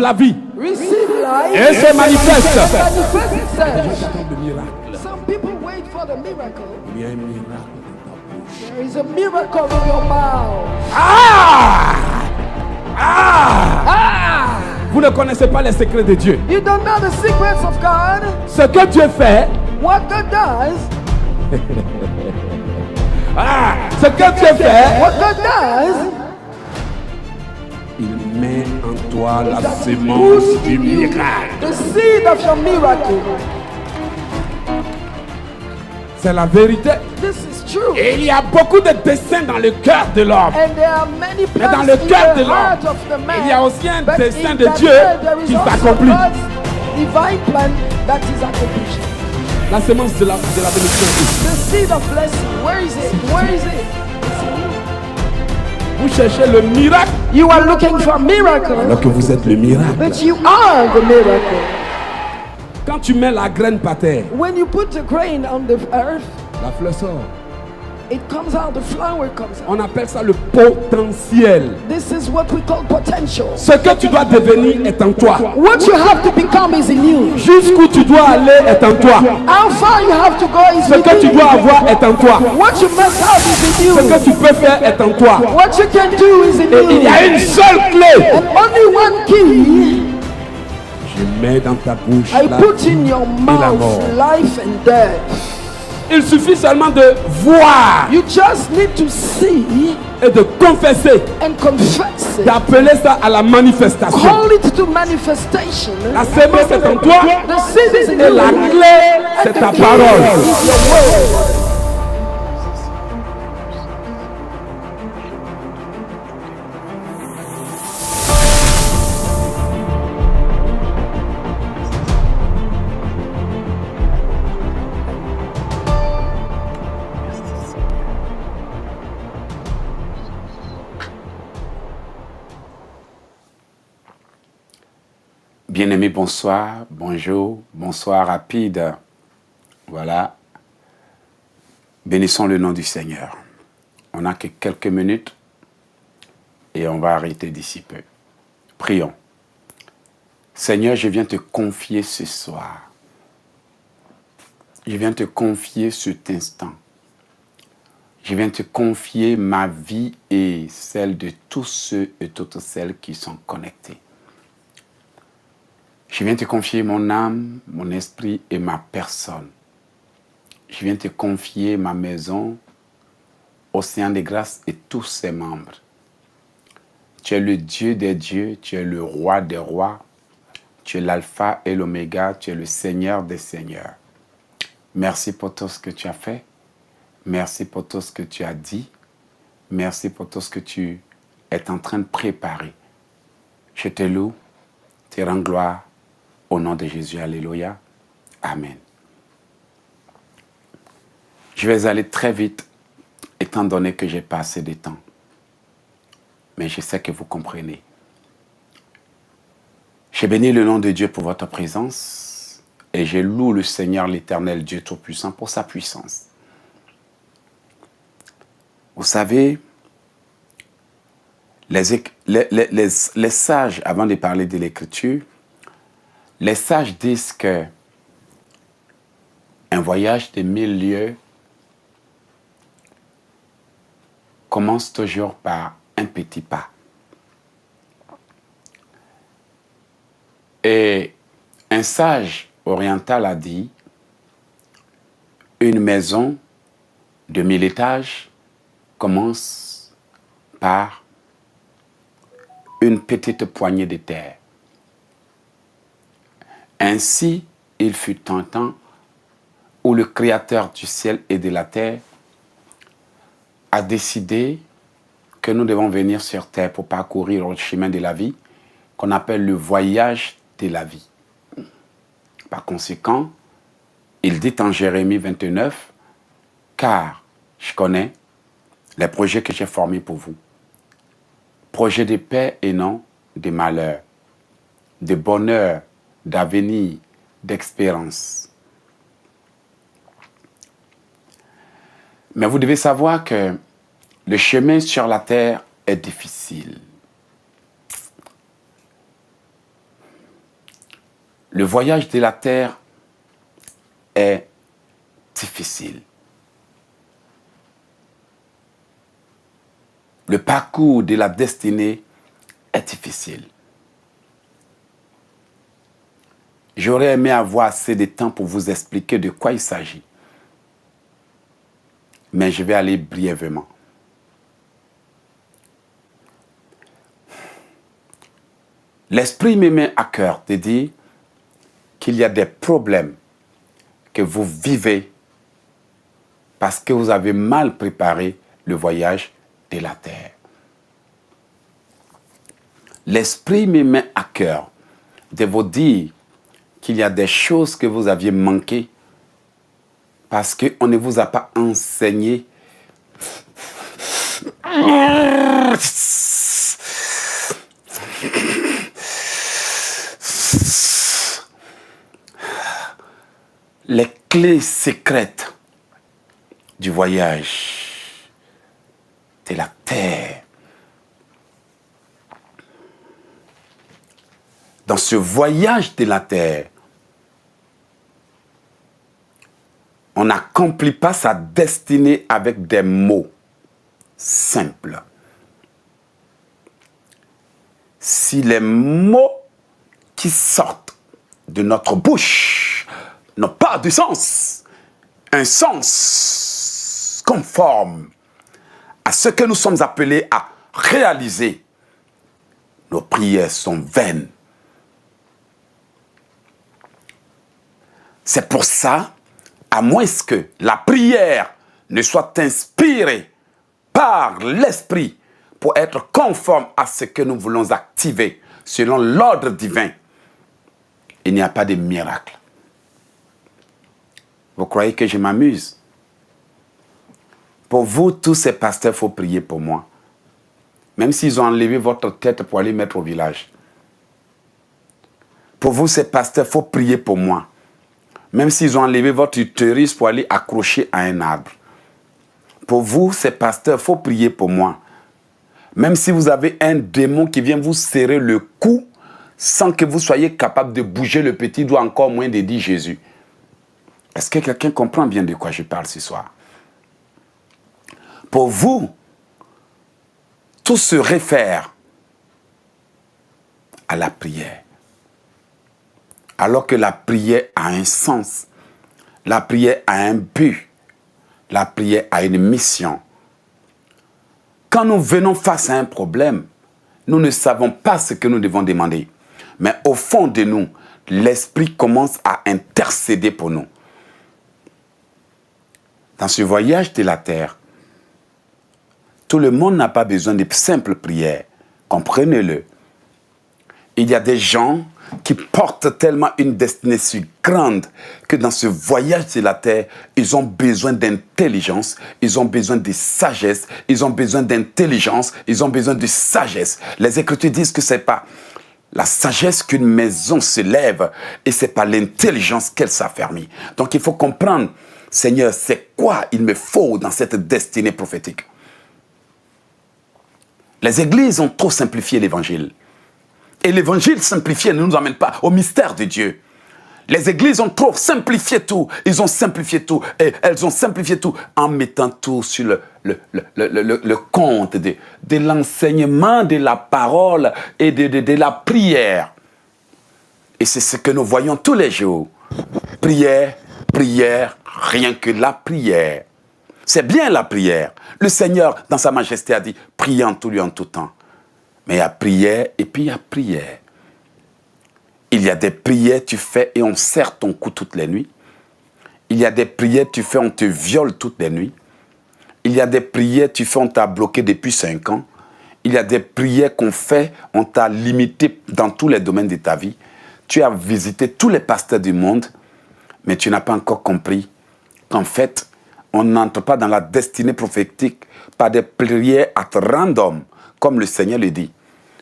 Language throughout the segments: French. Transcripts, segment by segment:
la vie. receive life, Et se manifeste. manifest itself. J'attends le miracle. Some people wait for the miracle. Il y a un miracle dans ta bouche. There is a miracle in your mouth. Ah! Ah! Ah! Vous ne connaissez pas les secrets de Dieu. You don't know the secrets of God. Ce que Dieu fait, What God does, ce que Dieu fait, what God does, il met en toi la that semence puts du in you miracle. the seed of your miracle. C'est la vérité. This is true. Et il y a beaucoup de desseins dans le cœur de l'homme. And there are many Mais dans plans le in cœur the de heart l'homme, of the man. il y a aussi un But dessein in de that Dieu man, there is qui also s'accomplit. God's divine plan that is accomplished. La semence de la bénédiction. The seed of blessing, where is it? Where is it? Vous cherchez le miracle You are looking for a miracle, alors que vous êtes le miracle. but you are the miracle. Quand tu mets la graine par terre, When you put the grain on the earth, la fleur sort. it comes out, the flower comes out. On appelle ça le potentiel. This is what we call potential. Ce que tu dois devenir est en toi. What you have to become is in you. Jusqu'où tu dois aller est en toi. How far you have to go is Ce que tu within dois you. avoir est en toi. What you must have is in Ce you. que tu peux faire est en toi. What you can do is in Et il y you. a une seule clé. And only one key Je mets dans ta bouche I la put in your mort. mouth, life and death. Il suffit seulement de voir You just need to see et de confesser, and confess it. d'appeler ça à la manifestation. Call it to manifestation. La semence est en toi The seed is in et you. la clé, c'est ta parole. Is your word. Bien-aimés, bonsoir, bonjour, bonsoir rapide. Voilà. Bénissons le nom du Seigneur. On n'a que quelques minutes et on va arrêter d'ici peu. Prions. Seigneur, je viens te confier ce soir. Je viens te confier cet instant. Je viens te confier ma vie et celle de tous ceux et toutes celles qui sont connectés. Je viens te confier mon âme, mon esprit et ma personne. Je viens te confier ma maison, Océan de Grâce et tous ses membres. Tu es le Dieu des dieux, tu es le roi des rois, tu es l'alpha et l'oméga, tu es le Seigneur des seigneurs. Merci pour tout ce que tu as fait. Merci pour tout ce que tu as dit. Merci pour tout ce que tu es en train de préparer. Je te loue, te rends gloire. Au nom de Jésus, alléluia. Amen. Je vais aller très vite, étant donné que j'ai pas assez de temps. Mais je sais que vous comprenez. Je bénis le nom de Dieu pour votre présence et je loue le Seigneur, l'Éternel Dieu Tout-Puissant pour sa puissance. Vous savez, les sages, avant de parler de l'Écriture, les sages disent que un voyage de 1000 lieues commence toujours par un petit pas. Et un sage oriental a dit, une maison de 1000 étages commence par une petite poignée de terre. Ainsi, il fut un temps où le Créateur du ciel et de la terre a décidé que nous devons venir sur terre pour parcourir le chemin de la vie, qu'on appelle le voyage de la vie. Par conséquent, il dit en Jérémie 29, « Car je connais les projets que j'ai formés pour vous, projets de paix et non de malheur, de bonheur, d'avenir, d'espérance. » Mais vous devez savoir que le chemin sur la terre est difficile. Le voyage de la terre est difficile. Le parcours de la destinée est difficile. J'aurais aimé avoir assez de temps pour vous expliquer de quoi il s'agit. Mais je vais aller brièvement. L'Esprit me met à cœur de dire qu'il y a des problèmes que vous vivez parce que vous avez mal préparé le voyage de la terre. L'Esprit me met à cœur de vous dire qu'il y a des choses que vous aviez manquées parce qu'on ne vous a pas enseigné les clés secrètes du voyage de la terre. Dans ce voyage de la terre, on n'accomplit pas sa destinée avec des mots simples. Si les mots qui sortent de notre bouche n'ont pas de sens, un sens conforme à ce que nous sommes appelés à réaliser, nos prières sont vaines. C'est pour ça, à moins que la prière ne soit inspirée par l'Esprit pour être conforme à ce que nous voulons activer selon l'ordre divin, il n'y a pas de miracle. Vous croyez que je m'amuse? Pour vous, tous ces pasteurs, il faut prier pour moi. Même s'ils ont enlevé votre tête pour aller mettre au village. Pour vous, ces pasteurs, il faut prier pour moi. Même s'ils ont enlevé votre utérus pour aller accrocher à un arbre. Pour vous, ces pasteurs, il faut prier pour moi. Même si vous avez un démon qui vient vous serrer le cou sans que vous soyez capable de bouger le petit doigt, encore moins de dire Jésus. Est-ce que quelqu'un comprend bien de quoi je parle ce soir? Pour vous, tout se réfère à la prière. Alors que la prière a un sens, la prière a un but, la prière a une mission. Quand nous venons face à un problème, nous ne savons pas ce que nous devons demander. Mais au fond de nous, l'Esprit commence à intercéder pour nous. Dans ce voyage de la terre, tout le monde n'a pas besoin de simples prières. Comprenez-le. Il y a des gens qui portent tellement une destinée si grande que dans ce voyage de la terre, ils ont besoin d'intelligence, ils ont besoin de sagesse, ils ont besoin d'intelligence, ils ont besoin de sagesse. Les Écritures disent que ce n'est pas la sagesse qu'une maison se lève et ce n'est pas l'intelligence qu'elle s'affermit. Donc il faut comprendre, Seigneur, c'est quoi il me faut dans cette destinée prophétique? Les églises ont trop simplifié l'évangile. Et l'évangile simplifié ne nous emmène pas au mystère de Dieu. Les églises ont trop simplifié tout. Ils ont simplifié tout. Et elles ont simplifié tout en mettant tout sur le compte de l'enseignement, de la parole et de la prière. Et c'est ce que nous voyons tous les jours. Prière, prière, rien que la prière. C'est bien la prière. Le Seigneur, dans sa majesté, a dit, priez en tout lieu, en tout temps. Mais il y a prière et puis il y a prière. Il y a des prières tu fais et on serre ton cou toutes les nuits. Il y a des prières tu fais, on te viole toutes les nuits. Il y a des prières tu fais, on t'a bloqué depuis 5 ans. Il y a des prières qu'on fait, on t'a limité dans tous les domaines de ta vie. Tu as visité tous les pasteurs du monde, mais tu n'as pas encore compris qu'en fait, on n'entre pas dans la destinée prophétique par des prières at random, comme le Seigneur le dit,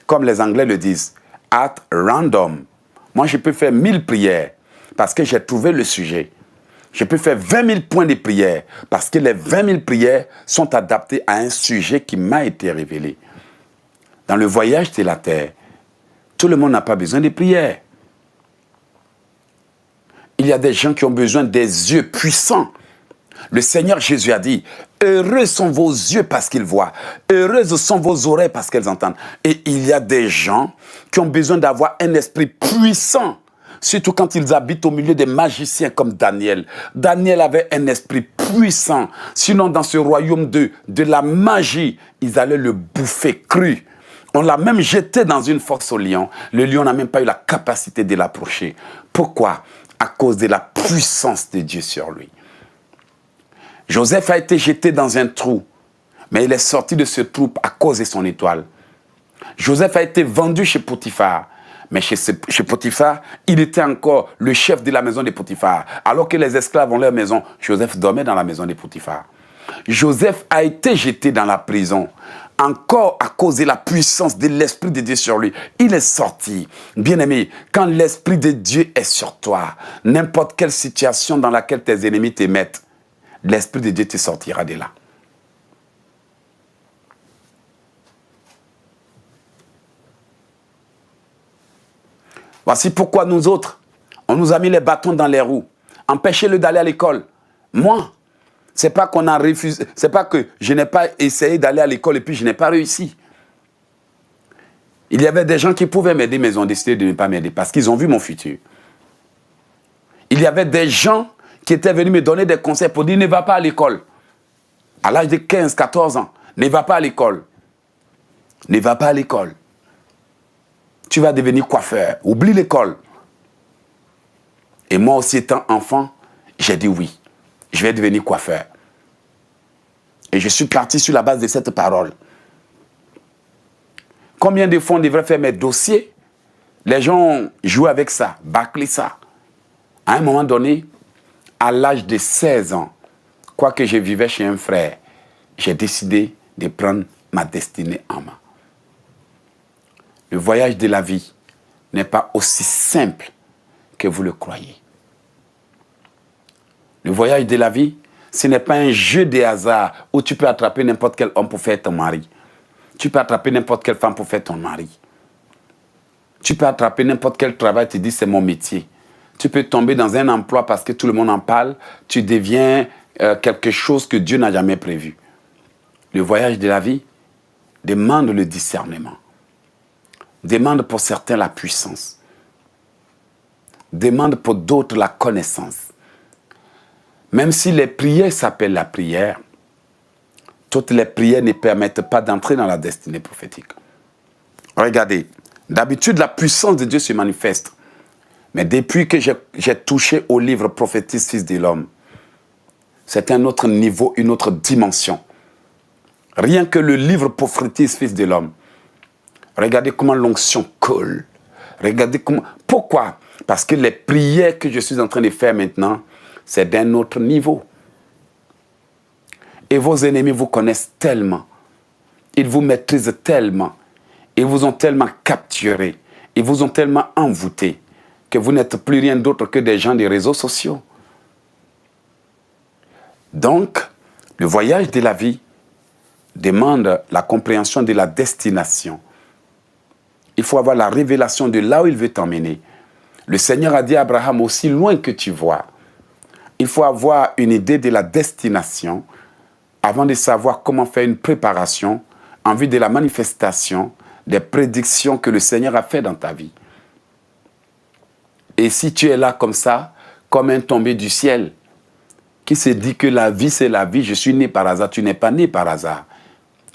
comme les Anglais le disent, at random. Moi, je peux faire 1000 prières parce que j'ai trouvé le sujet. Je peux faire 20 000 points de prière parce que les 20 000 prières sont adaptées à un sujet qui m'a été révélé. Dans le voyage de la terre, tout le monde n'a pas besoin de prière. il y a des gens qui ont besoin des yeux puissants. Le Seigneur Jésus a dit, heureux sont vos yeux parce qu'ils voient, heureuses sont vos oreilles parce qu'elles entendent. Et il y a des gens qui ont besoin d'avoir un esprit puissant, surtout quand ils habitent au milieu des magiciens comme Daniel. Daniel avait un esprit puissant, sinon dans ce royaume de la magie, ils allaient le bouffer cru. On l'a même jeté dans une fosse au lion. Le lion n'a même pas eu la capacité de l'approcher. Pourquoi? À cause de la puissance de Dieu sur lui. Joseph a été jeté dans un trou, mais il est sorti de ce trou à cause de son étoile. Joseph a été vendu chez Potiphar, mais chez Potiphar, il était encore le chef de la maison de Potiphar. Alors que les esclaves ont leur maison, Joseph dormait dans la maison de Potiphar. Joseph a été jeté dans la prison, encore à cause de la puissance de l'Esprit de Dieu sur lui. Il est sorti. Bien-aimé, quand l'Esprit de Dieu est sur toi, n'importe quelle situation dans laquelle tes ennemis te mettent, l'Esprit de Dieu te sortira de là. Voici pourquoi nous autres, on nous a mis les bâtons dans les roues. Empêchez-le d'aller à l'école. Moi, c'est pas qu'on a refusé, c'est pas que je n'ai pas essayé d'aller à l'école et puis je n'ai pas réussi. Il y avait des gens qui pouvaient m'aider, mais ils ont décidé de ne pas m'aider parce qu'ils ont vu mon futur. Il y avait des gens qui étaient venus me donner des conseils pour dire ne va pas à l'école. À l'âge de 15, 14 ans, ne va pas à l'école. Ne va pas à l'école. Tu vas devenir coiffeur. Oublie l'école. Et moi aussi, étant enfant, j'ai dit oui. Je vais devenir coiffeur. Et je suis parti sur la base de cette parole. Combien de fois on devrait faire mes dossiers? Les gens jouent avec ça, bâclent ça. À un moment donné, à l'âge de 16 ans, quoique je vivais chez un frère, j'ai décidé de prendre ma destinée en main. Le voyage de la vie n'est pas aussi simple que vous le croyez. Le voyage de la vie, ce n'est pas un jeu de hasard où tu peux attraper n'importe quel homme pour faire ton mari. Tu peux attraper n'importe quelle femme pour faire ton mari. Tu peux attraper n'importe quel travail, tu dis c'est mon métier. Tu peux tomber dans un emploi parce que tout le monde en parle, tu deviens quelque chose que Dieu n'a jamais prévu. Le voyage de la vie demande le discernement, demande pour certains la puissance, demande pour d'autres la connaissance. Même si les prières s'appellent la prière, toutes les prières ne permettent pas d'entrer dans la destinée prophétique. Regardez, d'habitude la puissance de Dieu se manifeste. Mais depuis que j'ai touché au livre Prophétise, Fils de l'homme, c'est un autre niveau, une autre dimension. Rien que le livre Prophétise, Fils de l'homme. Regardez comment l'onction coule. Regardez comment... Pourquoi? Parce que les prières que je suis en train de faire maintenant, c'est d'un autre niveau. Et vos ennemis vous connaissent tellement. Ils vous maîtrisent tellement. Ils vous ont tellement capturé. Ils vous ont tellement envoûté que vous n'êtes plus rien d'autre que des gens des réseaux sociaux. Donc, le voyage de la vie demande la compréhension de la destination. Il faut avoir la révélation de là où il veut t'emmener. Le Seigneur a dit à Abraham, aussi loin que tu vois. Il faut avoir une idée de la destination avant de savoir comment faire une préparation en vue de la manifestation des prédictions que le Seigneur a fait dans ta vie. Et si tu es là comme ça, comme un tombé du ciel, qui se dit que la vie c'est la vie, je suis né par hasard, tu n'es pas né par hasard.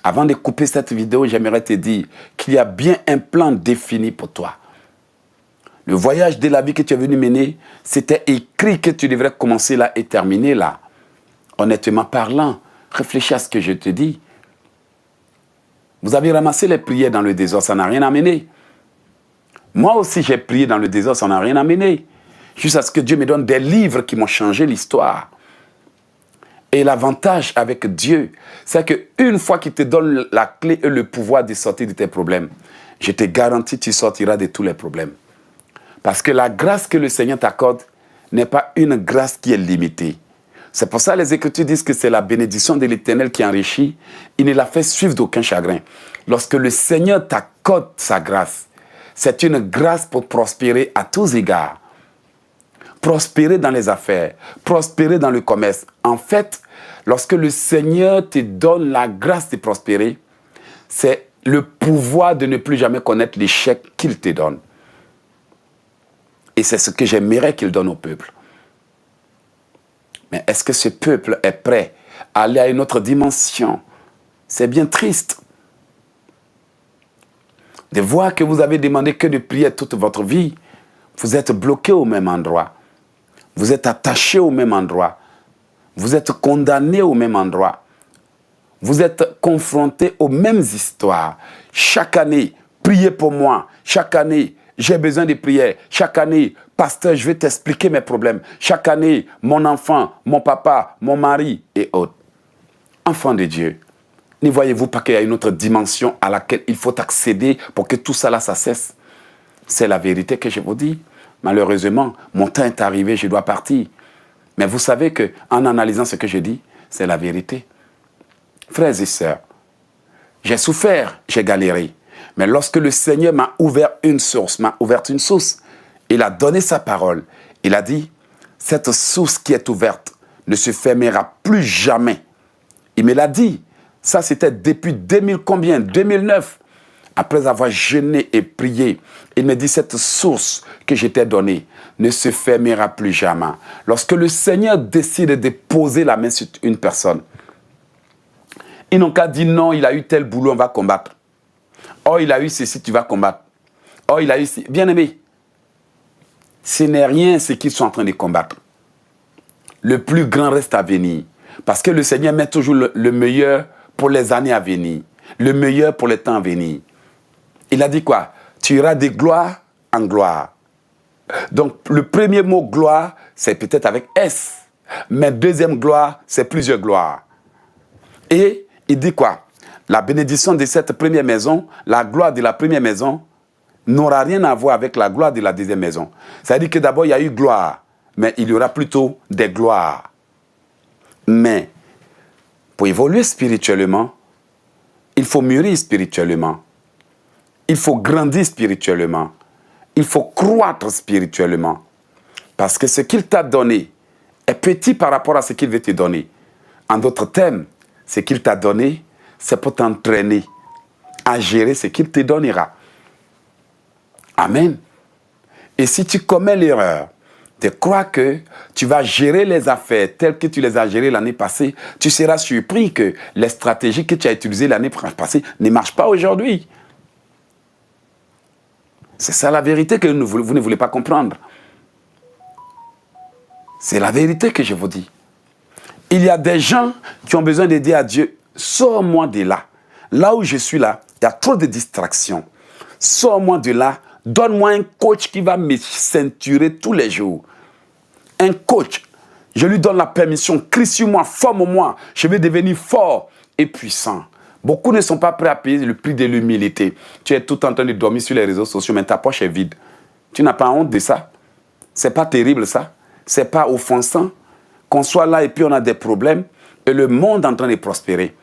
Avant de couper cette vidéo, j'aimerais te dire qu'il y a bien un plan défini pour toi. Le voyage de la vie que tu es venu mener, c'était écrit que tu devrais commencer là et terminer là. Honnêtement parlant, réfléchis à ce que je te dis. Vous avez ramassé les prières dans le désordre, ça n'a rien amené. Moi aussi, j'ai prié dans le désordre, ça n'a rien amené. Juste à ce que Dieu me donne des livres qui m'ont changé l'histoire. Et l'avantage avec Dieu, c'est qu'une fois qu'il te donne la clé et le pouvoir de sortir de tes problèmes, je te garantis que tu sortiras de tous les problèmes. Parce que la grâce que le Seigneur t'accorde n'est pas une grâce qui est limitée. C'est pour ça que les Écritures disent que c'est la bénédiction de l'Éternel qui enrichit. Il ne la fait suivre d'aucun chagrin. Lorsque le Seigneur t'accorde sa grâce, c'est une grâce pour prospérer à tous égards. prospérer dans les affaires, prospérer dans le commerce. En fait, lorsque le Seigneur te donne la grâce de prospérer, c'est le pouvoir de ne plus jamais connaître l'échec qu'il te donne. Et c'est ce que j'aimerais qu'il donne au peuple. Mais est-ce que ce peuple est prêt à aller à une autre dimension? C'est bien triste de voir que vous avez demandé que de prier toute votre vie. Vous êtes bloqué au même endroit. Vous êtes attaché au même endroit. Vous êtes condamné au même endroit. Vous êtes confronté aux mêmes histoires. Chaque année, priez pour moi. Chaque année, j'ai besoin de prières. Chaque année, pasteur, je vais t'expliquer mes problèmes. Chaque année, mon enfant, mon papa, mon mari et autres. Enfants de Dieu, ne voyez-vous pas qu'il y a une autre dimension à laquelle il faut accéder pour que tout ça là, ça cesse? C'est la vérité que je vous dis. Malheureusement, mon temps est arrivé, je dois partir. Mais vous savez qu'en analysant ce que je dis, c'est la vérité. Frères et sœurs, j'ai souffert, j'ai galéré. Mais lorsque le Seigneur m'a ouvert une source, il a donné sa parole. Il a dit, cette source qui est ouverte ne se fermera plus jamais. Il me l'a dit. Ça, c'était depuis 2009. Après avoir jeûné et prié, il me dit, cette source que je t'ai donnée ne se fermera plus jamais. Lorsque le Seigneur décide de poser la main sur une personne, ils n'ont qu'à dire non, il a eu tel boulot, on va combattre. Oh, il a eu ceci, tu vas combattre. Oh, il a eu ceci. Bien-aimé, ce n'est rien ce qu'ils sont en train de combattre. Le plus grand reste à venir. Parce que le Seigneur met toujours le meilleur pour les années à venir. Le meilleur pour les temps à venir. Il a dit quoi? Tu iras de gloire en gloire. Donc, le premier mot gloire, c'est peut-être avec S. Mais deuxième gloire, c'est plusieurs gloires. Et il dit quoi? La bénédiction de cette première maison, la gloire de la première maison, n'aura rien à voir avec la gloire de la deuxième maison. C'est-à-dire que d'abord, il y a eu gloire, mais il y aura plutôt des gloires. Mais, pour évoluer spirituellement, il faut mûrir spirituellement. Il faut grandir spirituellement. Il faut croître spirituellement. Parce que ce qu'il t'a donné est petit par rapport à ce qu'il veut te donner. En d'autres termes, ce qu'il t'a donné, c'est pour t'entraîner à gérer ce qu'il te donnera. Amen. Et si tu commets l'erreur de croire que tu vas gérer les affaires telles que tu les as gérées l'année passée, tu seras surpris que les stratégies que tu as utilisées l'année passée ne marchent pas aujourd'hui. C'est ça la vérité que vous ne voulez pas comprendre. C'est la vérité que je vous dis. Il y a des gens qui ont besoin de dire à Dieu, sors-moi de là. Là où je suis là, il y a trop de distractions. Sors-moi de là. Donne-moi un coach qui va me ceinturer tous les jours. Un coach. Je lui donne la permission. Crie sur moi, forme-moi. Je vais devenir fort et puissant. Beaucoup ne sont pas prêts à payer le prix de l'humilité. Tu es tout en train de dormir sur les réseaux sociaux, mais ta poche est vide. Tu n'as pas honte de ça? C'est pas terrible ça? C'est pas offensant? Qu'on soit là et puis on a des problèmes et le monde est en train de prospérer.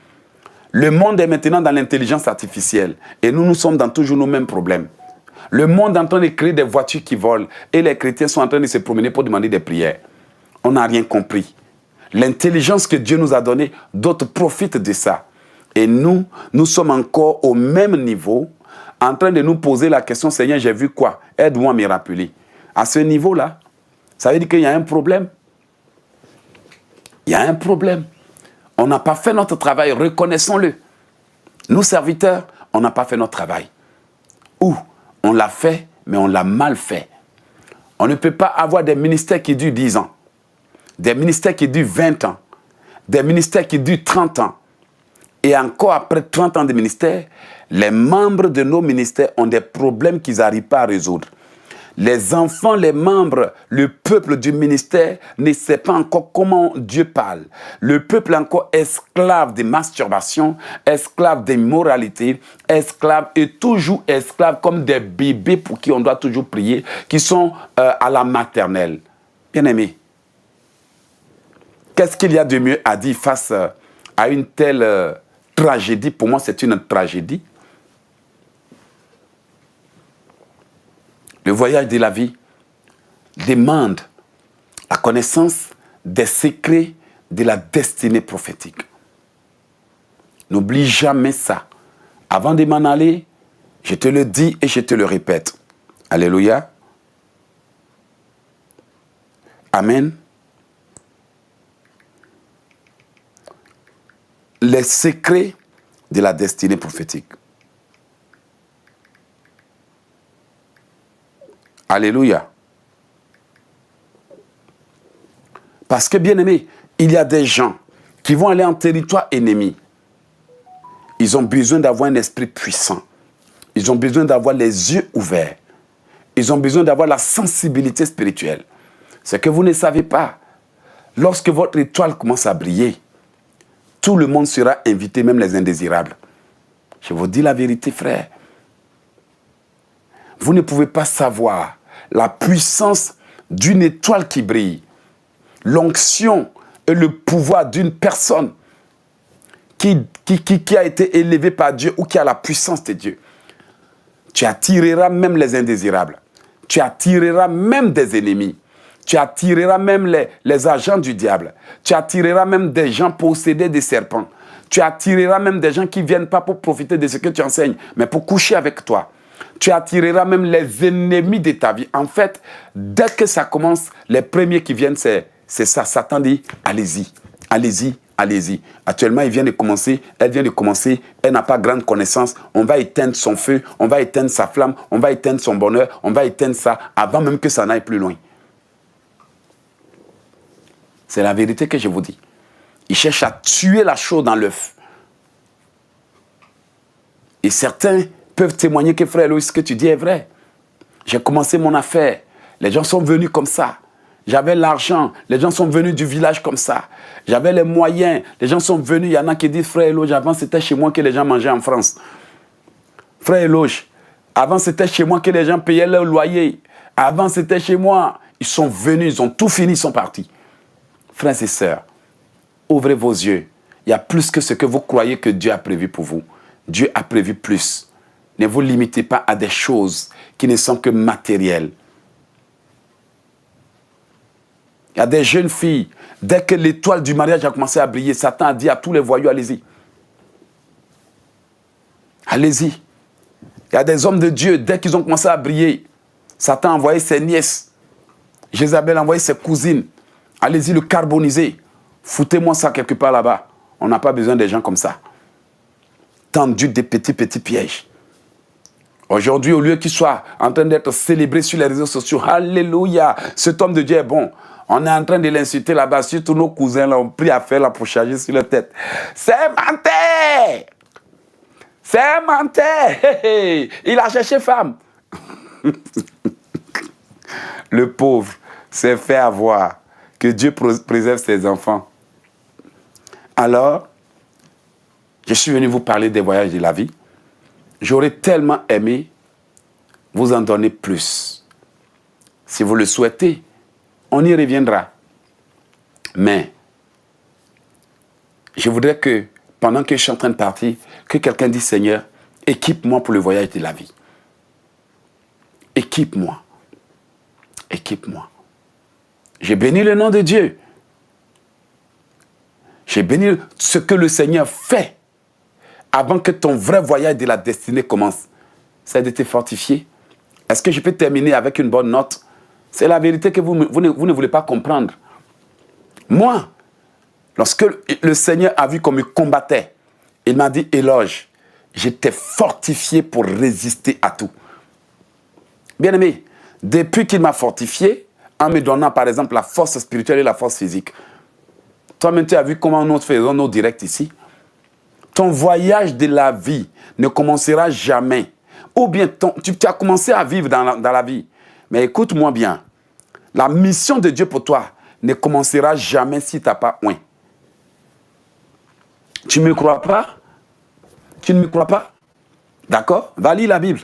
Le monde est maintenant dans l'intelligence artificielle et nous sommes dans toujours nos mêmes problèmes. Le monde est en train de créer des voitures qui volent et les chrétiens sont en train de se promener pour demander des prières. On n'a rien compris. L'intelligence que Dieu nous a donnée, d'autres profitent de ça. Et nous sommes encore au même niveau, en train de nous poser la question, Seigneur, j'ai vu quoi? Aide-moi à me rappeler. À ce niveau-là, ça veut dire qu'il y a un problème. Il y a un problème. On n'a pas fait notre travail, reconnaissons-le. Nous, serviteurs, on n'a pas fait notre travail. Ou on l'a fait, mais on l'a mal fait. On ne peut pas avoir des ministères qui durent 10 ans, des ministères qui durent 20 ans, des ministères qui durent 30 ans. Et encore après 30 ans de ministère, les membres de nos ministères ont des problèmes qu'ils n'arrivent pas à résoudre. Les enfants, les membres, le peuple du ministère ne sait pas encore comment Dieu parle. Le peuple est encore esclave de masturbation, esclave d'immoralité, esclave et toujours esclave comme des bébés pour qui on doit toujours prier, qui sont à la maternelle. Bien-aimés, qu'est-ce qu'il y a de mieux à dire face à une telle tragédie? Pour moi, c'est une tragédie. Le voyage de la vie demande La connaissance des secrets de la destinée prophétique. N'oublie jamais ça. Avant de m'en aller, je te le dis et je te le répète. Alléluia. Amen. Les secrets de la destinée prophétique. Alléluia. Parce que, bien aimé, il y a des gens qui vont aller en territoire ennemi. Ils ont besoin d'avoir un esprit puissant. Ils ont besoin d'avoir les yeux ouverts. Ils ont besoin d'avoir la sensibilité spirituelle. Ce que vous ne savez pas, lorsque votre étoile commence à briller, tout le monde sera invité, même les indésirables. Je vous dis la vérité, frère. Vous ne pouvez pas savoir la puissance d'une étoile qui brille, l'onction et le pouvoir d'une personne qui a été élevée par Dieu ou qui a la puissance de Dieu. Tu attireras même les indésirables. Tu attireras même des ennemis. Tu attireras même les agents du diable. Tu attireras même des gens possédés des serpents. Tu attireras même des gens qui ne viennent pas pour profiter de ce que tu enseignes, mais pour coucher avec toi. Tu attireras même les ennemis de ta vie. En fait, dès que ça commence, les premiers qui viennent, c'est ça. Satan dit, allez-y, allez-y, allez-y. Actuellement, elle vient de commencer, elle n'a pas grande connaissance. On va éteindre son feu, on va éteindre sa flamme, on va éteindre son bonheur, on va éteindre ça avant même que ça n'aille plus loin. C'est la vérité que je vous dis. Ils cherchent à tuer la chose dans l'œuf. Et certains peuvent témoigner que, frère Louis, ce que tu dis est vrai. J'ai commencé mon affaire. Les gens sont venus comme ça. J'avais l'argent. Les gens sont venus du village comme ça. J'avais les moyens. Les gens sont venus. Il y en a qui disent, frère Eloge, avant c'était chez moi que les gens mangeaient en France. Frère Eloge, avant c'était chez moi que les gens payaient leur loyer. Avant c'était chez moi. Ils sont venus, ils ont tout fini, ils sont partis. Frères et sœurs, ouvrez vos yeux. Il y a plus que ce que vous croyez que Dieu a prévu pour vous. Dieu a prévu plus. Ne vous limitez pas à des choses qui ne sont que matérielles. Il y a des jeunes filles, dès que l'étoile du mariage a commencé à briller, Satan a dit à tous les voyous, allez-y. Allez-y. Il y a des hommes de Dieu, dès qu'ils ont commencé à briller, Satan a envoyé ses nièces. Jézabel a envoyé ses cousines. Allez-y le carboniser. Foutez-moi ça quelque part là-bas. On n'a pas besoin des gens comme ça. Tendu des petits pièges. Aujourd'hui, au lieu qu'il soit en train d'être célébré sur les réseaux sociaux, alléluia, cet homme de Dieu est bon. On est en train de l'insulter là-bas, surtout nos cousins là, ont pris à faire là pour charger sur leur tête. C'est menteur! C'est menteur! Il a cherché femme. Le pauvre s'est fait avoir. Que Dieu préserve ses enfants. Alors, je suis venu vous parler des voyages de la vie. J'aurais tellement aimé vous en donner plus. Si vous le souhaitez, on y reviendra. Mais, je voudrais que, pendant que je suis en train de partir, que quelqu'un dise, Seigneur, équipe-moi pour le voyage de la vie. Équipe-moi. Équipe-moi. J'ai béni le nom de Dieu. J'ai béni ce que le Seigneur fait avant que ton vrai voyage de la destinée commence. C'est de te fortifier. Est-ce que je peux terminer avec une bonne note? C'est la vérité que vous ne voulez pas comprendre. Moi, lorsque le Seigneur a vu qu'on me combattait, il m'a dit, éloge, j'étais fortifié pour résister à tout. Bien aimé, depuis qu'il m'a fortifié, en me donnant par exemple la force spirituelle et la force physique. Toi-même, tu as vu comment nous faisons nos directs ici. Ton voyage de la vie ne commencera jamais. Ou bien tu as commencé à vivre dans la vie. Mais écoute-moi bien. La mission de Dieu pour toi ne commencera jamais si tu n'as pas oint. Tu ne me crois pas? Tu ne me crois pas? D'accord? Va lire la Bible.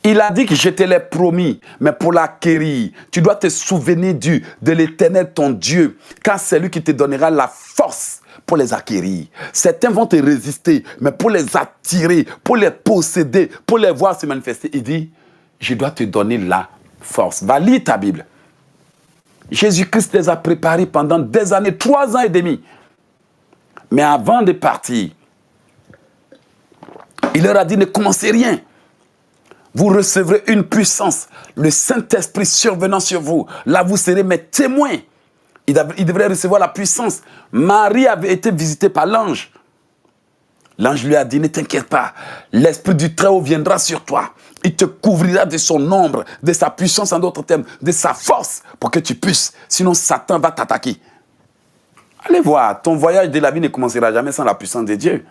Il a dit que je te l'ai promis, mais pour l'acquérir, tu dois te souvenir de l'Éternel, ton Dieu, car c'est lui qui te donnera la force pour les acquérir. Certains vont te résister, mais pour les attirer, pour les posséder, pour les voir se manifester, il dit, je dois te donner la force. Va lire ta Bible. Jésus-Christ les a préparés pendant des années, 3 ans et demi. Mais avant de partir, il leur a dit, ne commencez rien. Vous recevrez une puissance, le Saint-Esprit survenant sur vous. Là, vous serez mes témoins. Il devrait recevoir la puissance. Marie avait été visitée par l'ange. L'ange lui a dit, ne t'inquiète pas, l'Esprit du Très-Haut viendra sur toi. Il te couvrira de son ombre, de sa puissance en d'autres termes, de sa force, pour que tu puisses. Sinon, Satan va t'attaquer. Allez voir, ton voyage de la vie ne commencera jamais sans la puissance de Dieu.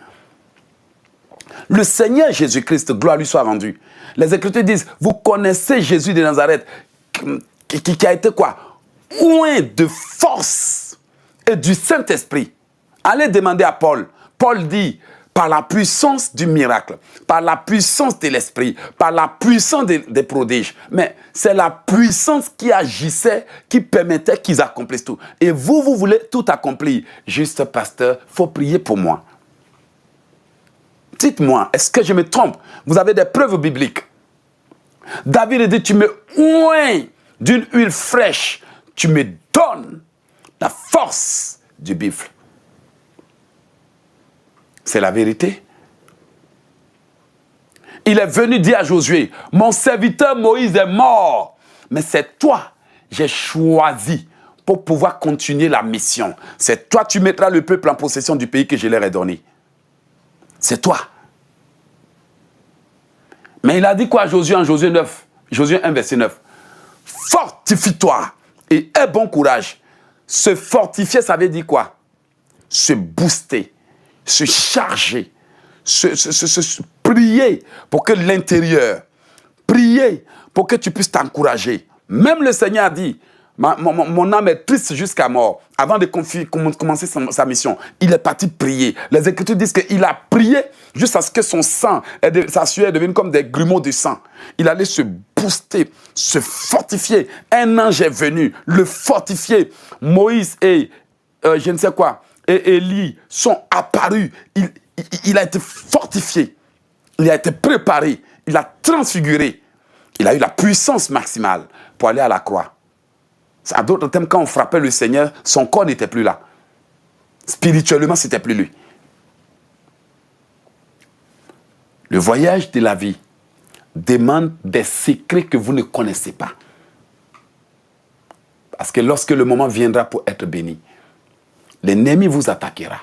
Le Seigneur Jésus-Christ, gloire lui soit rendue. Les Écritures disent, vous connaissez Jésus de Nazareth, qui a été quoi? Oint de force et du Saint-Esprit. Allez demander à Paul. Paul dit, par la puissance du miracle, par la puissance de l'Esprit, par la puissance des prodiges. Mais c'est la puissance qui agissait, qui permettait qu'ils accomplissent tout. Et vous voulez tout accomplir. Juste, pasteur, il faut prier pour moi. Dites-moi, est-ce que je me trompe? Vous avez des preuves bibliques. David dit, tu me oins d'une huile fraîche, tu me donnes la force du buffle. C'est la vérité. Il est venu dire à Josué, mon serviteur Moïse est mort, mais c'est toi j'ai choisi pour pouvoir continuer la mission. C'est toi, tu mettras le peuple en possession du pays que je leur ai donné. C'est toi. Mais il a dit quoi à Josué en Josué 9, Josué 1, verset 9? Fortifie-toi et aie bon courage. Se fortifier, ça veut dire quoi? Se booster, se charger, se prier pour que l'intérieur, prier pour que tu puisses t'encourager. Même le Seigneur a dit, mon âme est triste jusqu'à mort. Avant de commencer sa mission, il est parti prier. Les Écritures disent qu'il a prié jusqu'à ce que son sang, sa sueur devienne comme des grumeaux de sang. Il allait se booster, se fortifier. Un ange est venu le fortifier. Moïse et je ne sais quoi, et Élie sont apparus. Il a été fortifié. Il a été préparé. Il a transfiguré. Il a eu la puissance maximale pour aller à la croix. À d'autres termes, quand on frappait le Seigneur, son corps n'était plus là. Spirituellement, ce n'était plus lui. Le voyage de la vie demande des secrets que vous ne connaissez pas. Parce que lorsque le moment viendra pour être béni, l'ennemi vous attaquera.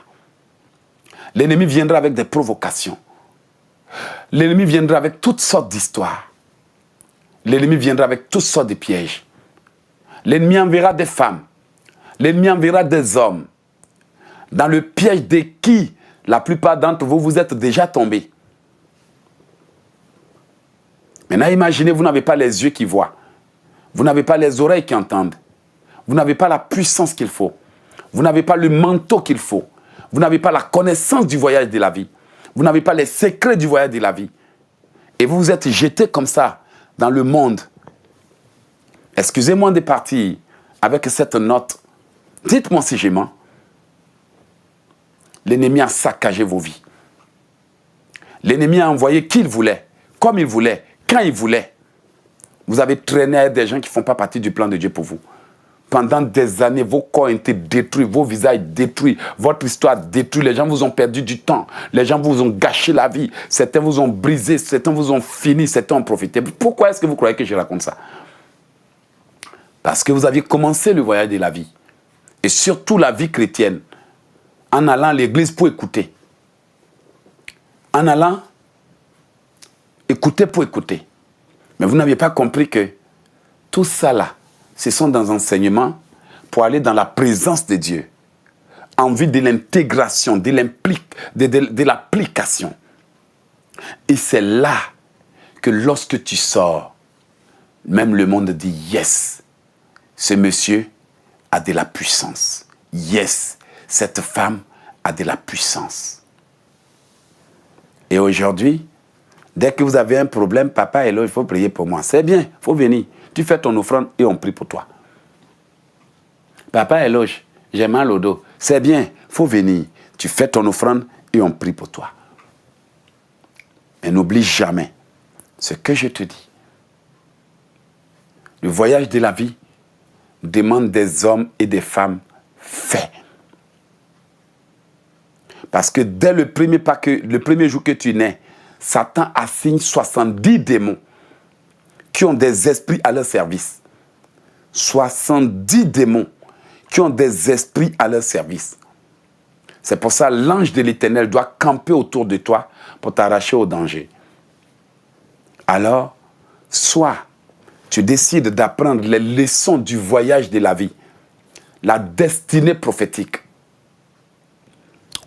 L'ennemi viendra avec des provocations. L'ennemi viendra avec toutes sortes d'histoires. L'ennemi viendra avec toutes sortes de pièges. L'ennemi enverra des femmes. L'ennemi enverra des hommes. Dans le piège de qui, la plupart d'entre vous, vous êtes déjà tombés. Maintenant, imaginez, vous n'avez pas les yeux qui voient. Vous n'avez pas les oreilles qui entendent. Vous n'avez pas la puissance qu'il faut. Vous n'avez pas le manteau qu'il faut. Vous n'avez pas la connaissance du voyage de la vie. Vous n'avez pas les secrets du voyage de la vie. Et vous vous êtes jeté comme ça dans le monde. Excusez-moi de partir avec cette note. Dites-moi si je mens. L'ennemi a saccagé vos vies. L'ennemi a envoyé qui il voulait, comme il voulait, quand il voulait. Vous avez traîné avec des gens qui ne font pas partie du plan de Dieu pour vous. Pendant des années, vos corps ont été détruits, vos visages détruits, votre histoire détruite. Les gens vous ont perdu du temps. Les gens vous ont gâché la vie. Certains vous ont brisé, certains vous ont fini, certains ont profité. Pourquoi est-ce que vous croyez que je raconte ça? Parce que vous aviez commencé le voyage de la vie. Et surtout la vie chrétienne. En allant à l'église pour écouter. En allant écouter pour écouter. Mais vous n'aviez pas compris que tout ça là, ce sont des enseignements pour aller dans la présence de Dieu. En vue de l'intégration, de l'application. Et c'est là que lorsque tu sors, même le monde dit yes. Ce monsieur a de la puissance. Yes, cette femme a de la puissance. Et aujourd'hui, dès que vous avez un problème, papa est là, il faut prier pour moi. C'est bien, il faut venir. Tu fais ton offrande et on prie pour toi. Papa éloge, j'ai mal au dos. C'est bien, il faut venir. Tu fais ton offrande et on prie pour toi. Mais n'oublie jamais ce que je te dis. Le voyage de la vie demande des hommes et des femmes faits. Parce que dès le premier jour que tu nais, Satan assigne 70 démons qui ont des esprits à leur service. 70 démons qui ont des esprits à leur service. C'est pour ça que l'ange de l'Éternel doit camper autour de toi pour t'arracher au danger. Alors, soit tu décides d'apprendre les leçons du voyage de la vie, la destinée prophétique.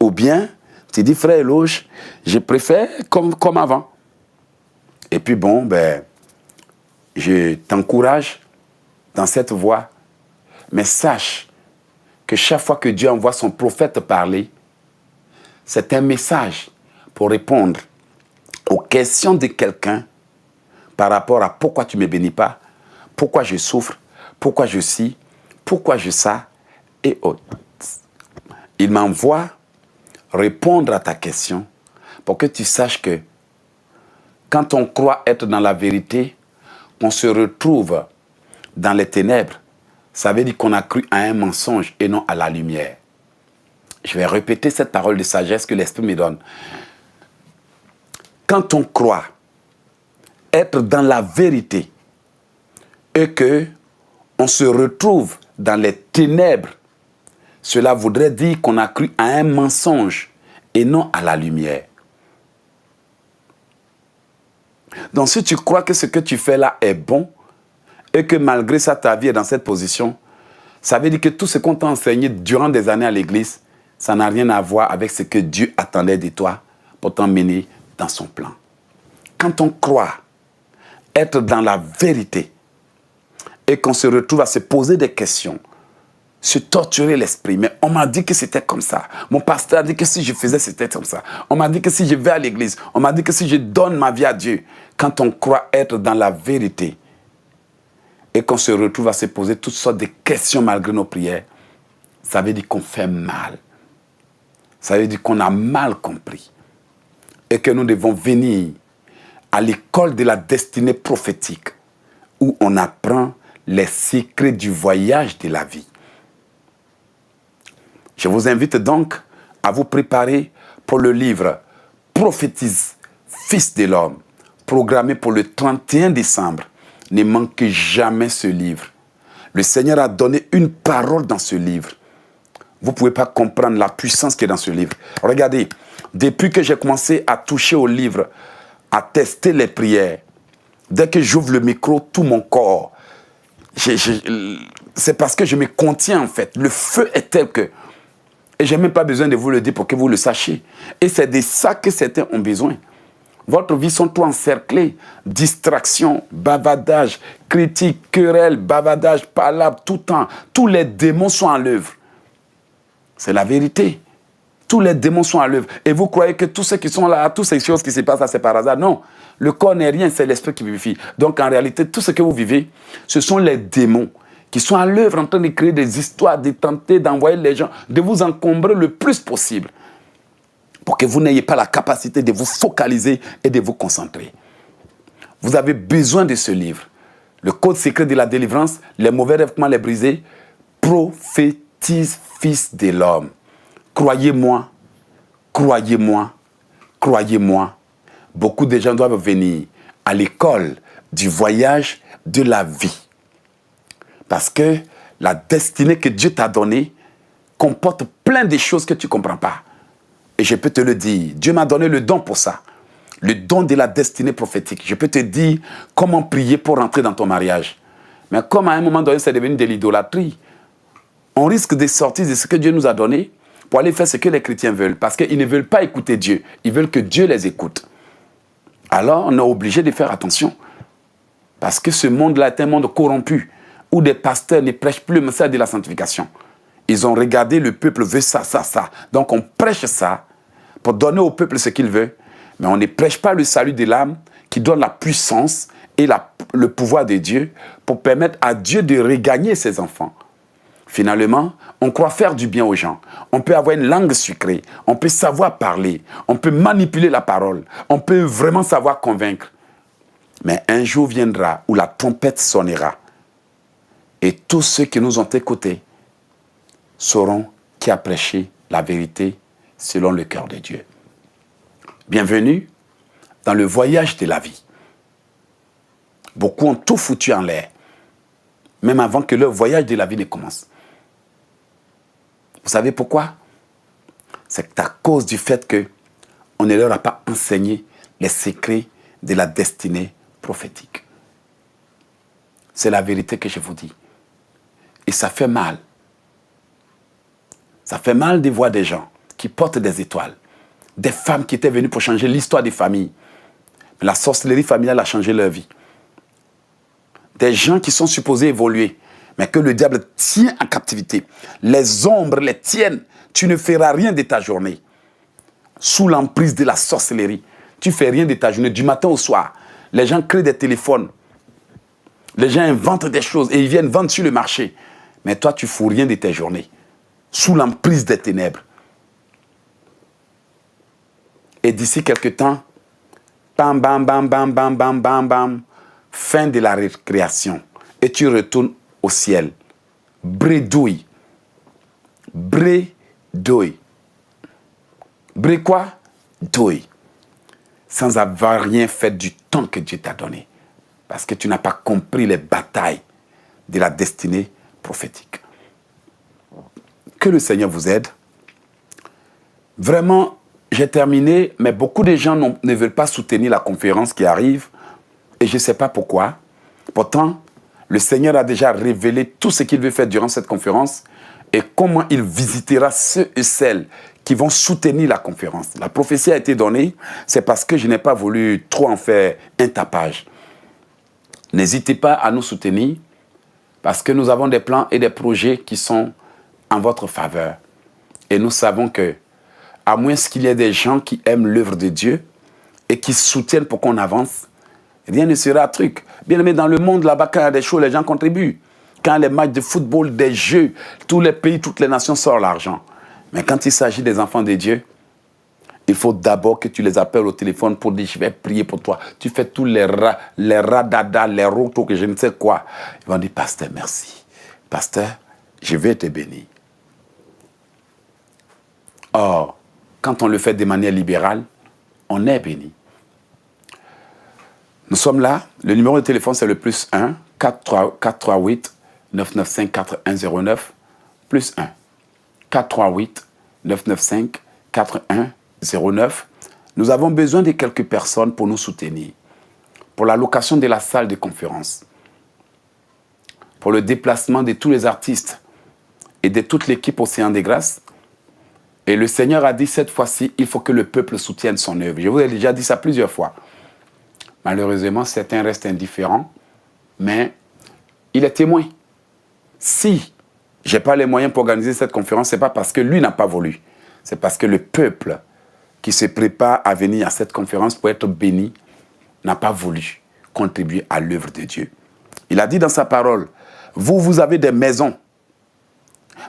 Ou bien, tu dis, frère Eloge, je préfère comme avant. Et puis bon, je t'encourage dans cette voie. Mais sache que chaque fois que Dieu envoie son prophète parler, c'est un message pour répondre aux questions de quelqu'un par rapport à pourquoi tu ne me bénis pas, pourquoi je souffre, pourquoi je ci, pourquoi je ça, et autres. Il m'envoie répondre à ta question pour que tu saches que quand on croit être dans la vérité, on se retrouve dans les ténèbres, ça veut dire qu'on a cru à un mensonge et non à la lumière. Je vais répéter cette parole de sagesse que l'Esprit me donne. Quand on croit être dans la vérité et que on se retrouve dans les ténèbres, cela voudrait dire qu'on a cru à un mensonge et non à la lumière. Donc si tu crois que ce que tu fais là est bon et que malgré ça ta vie est dans cette position, ça veut dire que tout ce qu'on t'a enseigné durant des années à l'église, ça n'a rien à voir avec ce que Dieu attendait de toi pour t'emmener dans son plan. Quand on croit être dans la vérité et qu'on se retrouve à se poser des questions, se torturer l'esprit, mais on m'a dit que c'était comme ça. Mon pasteur a dit que si je faisais, c'était comme ça. On m'a dit que si je vais à l'église, on m'a dit que si je donne ma vie à Dieu, quand on croit être dans la vérité et qu'on se retrouve à se poser toutes sortes de questions malgré nos prières, ça veut dire qu'on fait mal. Ça veut dire qu'on a mal compris et que nous devons venir à l'école de la destinée prophétique où on apprend les secrets du voyage de la vie. Je vous invite donc à vous préparer pour le livre « Prophétise, Fils de l'homme » programmé pour le 31 décembre. Ne manquez jamais ce livre. Le Seigneur a donné une parole dans ce livre. Vous ne pouvez pas comprendre la puissance qui est dans ce livre. Regardez, depuis que j'ai commencé à toucher au livre, à tester les prières, dès que j'ouvre le micro, tout mon corps, c'est parce que je me contiens en fait. Le feu est tel que... Et je n'ai même pas besoin de vous le dire pour que vous le sachiez. Et c'est de ça que certains ont besoin. Votre vie sont tout encerclés. Distraction, bavardage, critique, querelle, bavardage, palabre, tout le temps. Tous les démons sont à l'œuvre. C'est la vérité. Tous les démons sont à l'œuvre. Et vous croyez que tous ceux qui sont là, toutes ces choses qui se passent là, c'est par hasard. Non. Le corps n'est rien, c'est l'esprit qui vivifie. Donc en réalité, tout ce que vous vivez, ce sont les démons qui sont à l'œuvre en train de créer des histoires, de tenter d'envoyer les gens, de vous encombrer le plus possible pour que vous n'ayez pas la capacité de vous focaliser et de vous concentrer. Vous avez besoin de ce livre. Le code secret de la délivrance, les mauvais rêves, comment les briser. Prophétise, Fils de l'homme. Croyez-moi, croyez-moi, croyez-moi. Beaucoup de gens doivent venir à l'école du voyage de la vie. Parce que la destinée que Dieu t'a donnée comporte plein de choses que tu ne comprends pas. Et je peux te le dire, Dieu m'a donné le don pour ça. Le don de la destinée prophétique. Je peux te dire comment prier pour rentrer dans ton mariage. Mais comme à un moment donné, c'est devenu de l'idolâtrie, on risque de sortir de ce que Dieu nous a donné pour aller faire ce que les chrétiens veulent. Parce qu'ils ne veulent pas écouter Dieu. Ils veulent que Dieu les écoute. Alors, on est obligé de faire attention. Parce que ce monde-là est un monde corrompu, où des pasteurs ne prêchent plus le message de la sanctification. Ils ont regardé, le peuple veut ça, ça, ça. Donc on prêche ça pour donner au peuple ce qu'il veut, mais on ne prêche pas le salut de l'âme qui donne la puissance et le pouvoir de Dieu pour permettre à Dieu de regagner ses enfants. Finalement, on croit faire du bien aux gens. On peut avoir une langue sucrée, on peut savoir parler, on peut manipuler la parole, on peut vraiment savoir convaincre. Mais un jour viendra où la trompette sonnera. Et tous ceux qui nous ont écoutés sauront qui a prêché la vérité selon le cœur de Dieu. Bienvenue dans le voyage de la vie. Beaucoup ont tout foutu en l'air, même avant que leur voyage de la vie ne commence. Vous savez pourquoi? C'est à cause du fait qu'on ne leur a pas enseigné les secrets de la destinée prophétique. C'est la vérité que je vous dis. Et ça fait mal. Ça fait mal de voir des gens qui portent des étoiles, des femmes qui étaient venues pour changer l'histoire des familles. Mais la sorcellerie familiale a changé leur vie. Des gens qui sont supposés évoluer, mais que le diable tient en captivité. Les ombres les tiennent. Tu ne feras rien de ta journée. Sous l'emprise de la sorcellerie, tu ne fais rien de ta journée, du matin au soir. Les gens créent des téléphones. Les gens inventent des choses et ils viennent vendre sur le marché. Mais toi, tu ne fous rien de tes journées. Sous l'emprise des ténèbres. Et d'ici quelque temps, bam, bam, bam, bam, bam, bam, bam, bam, fin de la récréation. Et tu retournes au ciel. Bredouille. Bredouille. Bré quoi? Douille. Sans avoir rien fait du temps que Dieu t'a donné. Parce que tu n'as pas compris les batailles de la destinée prophétique. Que le Seigneur vous aide. Vraiment, j'ai terminé, mais beaucoup de gens ne veulent pas soutenir la conférence qui arrive. Et je ne sais pas pourquoi. Pourtant, le Seigneur a déjà révélé tout ce qu'il veut faire durant cette conférence et comment il visitera ceux et celles qui vont soutenir la conférence. La prophétie a été donnée, c'est parce que je n'ai pas voulu trop en faire un tapage. N'hésitez pas à nous soutenir parce que nous avons des plans et des projets qui sont en votre faveur. Et nous savons que, à moins qu'il y ait des gens qui aiment l'œuvre de Dieu et qui soutiennent pour qu'on avance, rien ne sera truc. Bien aimé, dans le monde, là-bas, quand il y a des choses, les gens contribuent. Quand les matchs de football, des jeux, tous les pays, toutes les nations sortent l'argent. Mais quand il s'agit des enfants de Dieu, il faut d'abord que tu les appelles au téléphone pour dire « je vais prier pour toi ». Tu fais tous les radada, les rotos, que je ne sais quoi. Ils vont dire « pasteur, merci. Pasteur, je vais te bénir ». Or, quand on le fait de manière libérale, on est béni. Nous sommes là. Le numéro de téléphone, c'est le +1 438 995 4109 +1 438 995 4109. Nous avons besoin de quelques personnes pour nous soutenir. Pour la location de la salle de conférence. Pour le déplacement de tous les artistes et de toute l'équipe Océan des Grâces. Et le Seigneur a dit cette fois-ci, il faut que le peuple soutienne son œuvre. Je vous ai déjà dit ça plusieurs fois. Malheureusement, certains restent indifférents, mais il est témoin. Si je n'ai pas les moyens pour organiser cette conférence, ce n'est pas parce que lui n'a pas voulu. C'est parce que le peuple qui se prépare à venir à cette conférence pour être béni n'a pas voulu contribuer à l'œuvre de Dieu. Il a dit dans sa parole, vous avez des maisons,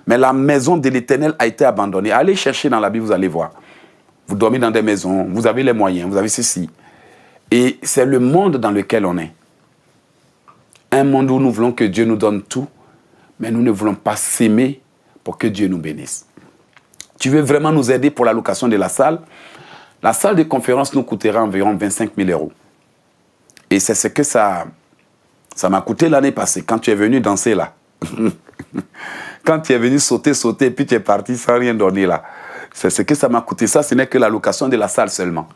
mais la maison de l'Éternel a été abandonnée. Allez chercher dans la Bible, vous allez voir. Vous dormez dans des maisons, vous avez les moyens, vous avez ceci. Et c'est le monde dans lequel on est. Un monde où nous voulons que Dieu nous donne tout, mais nous ne voulons pas s'aimer pour que Dieu nous bénisse. Tu veux vraiment nous aider pour la location de la salle? La salle de conférence nous coûtera environ 25 000 €. Et c'est ce que ça m'a coûté l'année passée, quand tu es venu danser là. Quand tu es venu sauter, puis tu es parti sans rien donner là. C'est ce que ça m'a coûté. Ça, ce n'est que la location de la salle seulement.